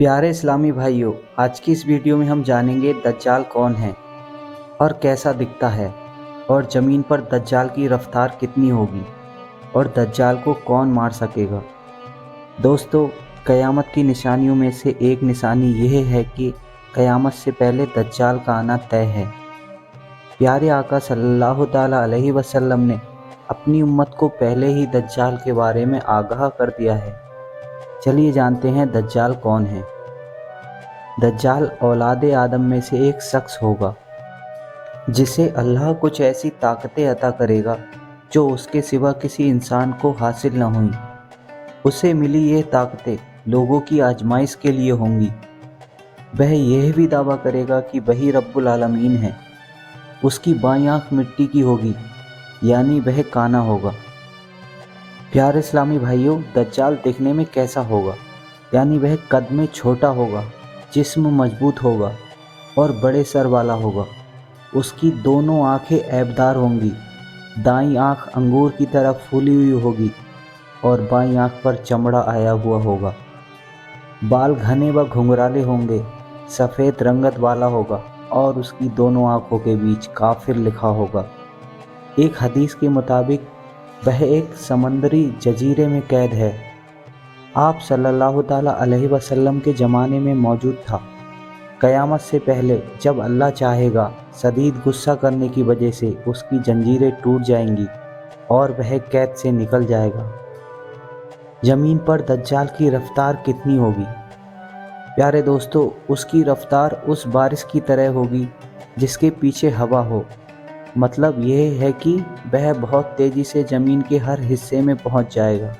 प्यारे इस्लामी भाइयों, आज की इस वीडियो में हम जानेंगे दज्जाल कौन है और कैसा दिखता है, और ज़मीन पर दज्जाल की रफ्तार कितनी होगी, और दज्जाल को कौन मार सकेगा। दोस्तों, क़यामत की निशानियों में से एक निशानी यह है कि क़यामत से पहले दज्जाल का आना तय है। प्यारे आका सल्लल्लाहु ताला अलैहि वसल्लम ने अपनी उम्मत को पहले ही दज्जाल के बारे में आगाह कर दिया है। चलिए जानते हैं दज्जाल कौन है। दज्जाल औलादे आदम में से एक शख्स होगा जिसे अल्लाह कुछ ऐसी ताकतें अता करेगा जो उसके सिवा किसी इंसान को हासिल न हुई। उसे मिली ये ताकतें लोगों की आजमाइश के लिए होंगी। वह यह भी दावा करेगा कि वही रब्बुल आलमीन है। उसकी बाईं आँख मिट्टी की होगी, यानी वह काना होगा। प्यारे इस्लामी भाइयों, दज्जाल दिखने में कैसा होगा, यानी वह कद में छोटा होगा, जिस्म मजबूत होगा और बड़े सर वाला होगा। उसकी दोनों आंखें ऐबदार होंगी। दाईं आंख अंगूर की तरह फूली हुई होगी और बाईं आंख पर चमड़ा आया हुआ होगा। बाल घने व घुंघराले होंगे, सफ़ेद रंगत वाला होगा और उसकी दोनों आंखों के बीच काफिर लिखा होगा। एक हदीस के मुताबिक वह एक समंदरी जजीरे में कैद है। आप सल्लल्लाहु ताला अलैहि वसल्लम के ज़माने में मौजूद था। क़यामत से पहले जब अल्लाह चाहेगा, शदीद गुस्सा करने की वजह से उसकी जंजीरें टूट जाएंगी और वह कैद से निकल जाएगा। ज़मीन पर दज्जाल की रफ्तार कितनी होगी? प्यारे दोस्तों, उसकी रफ्तार उस बारिश की तरह होगी जिसके पीछे हवा हो। मतलब यह है कि वह बहुत तेज़ी से ज़मीन के हर हिस्से में पहुंच जाएगा।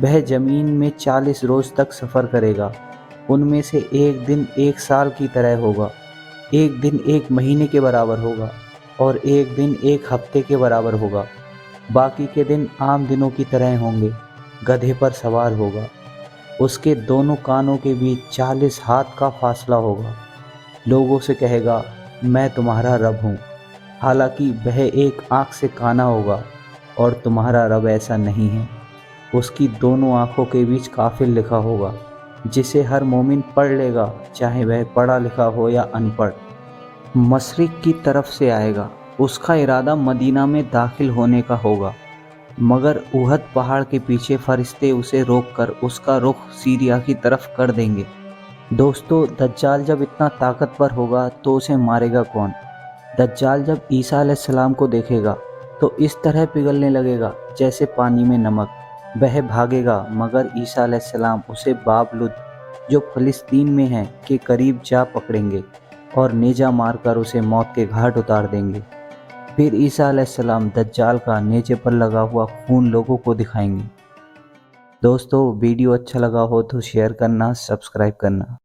वह ज़मीन में 40 रोज़ तक सफ़र करेगा। उनमें से एक दिन एक साल की तरह होगा, एक दिन एक महीने के बराबर होगा और एक दिन एक हफ्ते के बराबर होगा। बाकी के दिन आम दिनों की तरह होंगे। गधे पर सवार होगा। उसके दोनों कानों के बीच 40 हाथ का फासला होगा। लोगों से कहेगा, मैं तुम्हारा रब हूँ। हालांकि वह एक आँख से काना होगा और तुम्हारा रब ऐसा नहीं है। उसकी दोनों आँखों के बीच काफिर लिखा होगा, जिसे हर मोमिन पढ़ लेगा, चाहे वह पढ़ा लिखा हो या अनपढ़। मशरिक़ की तरफ से आएगा। उसका इरादा मदीना में दाखिल होने का होगा, मगर उहद पहाड़ के पीछे फरिश्ते उसे रोककर उसका रुख सीरिया की तरफ कर देंगे। दोस्तों, दज्जाल जब इतना ताकतवर होगा तो उसे मारेगा कौन? दज्जाल जब ईसा अलैहिस्सलाम को देखेगा तो इस तरह पिघलने लगेगा जैसे पानी में नमक। वह भागेगा, मगर ईसा अलैहिस्सलाम उसे बाबलुद, जो फ़लस्तीन में है, के करीब जा पकड़ेंगे और नेजा मारकर उसे मौत के घाट उतार देंगे। फिर ईसा अलैहिस्सलाम दज्जाल का नेजे पर लगा हुआ खून लोगों को दिखाएंगे। दोस्तों, वीडियो अच्छा लगा हो तो शेयर करना, सब्सक्राइब करना।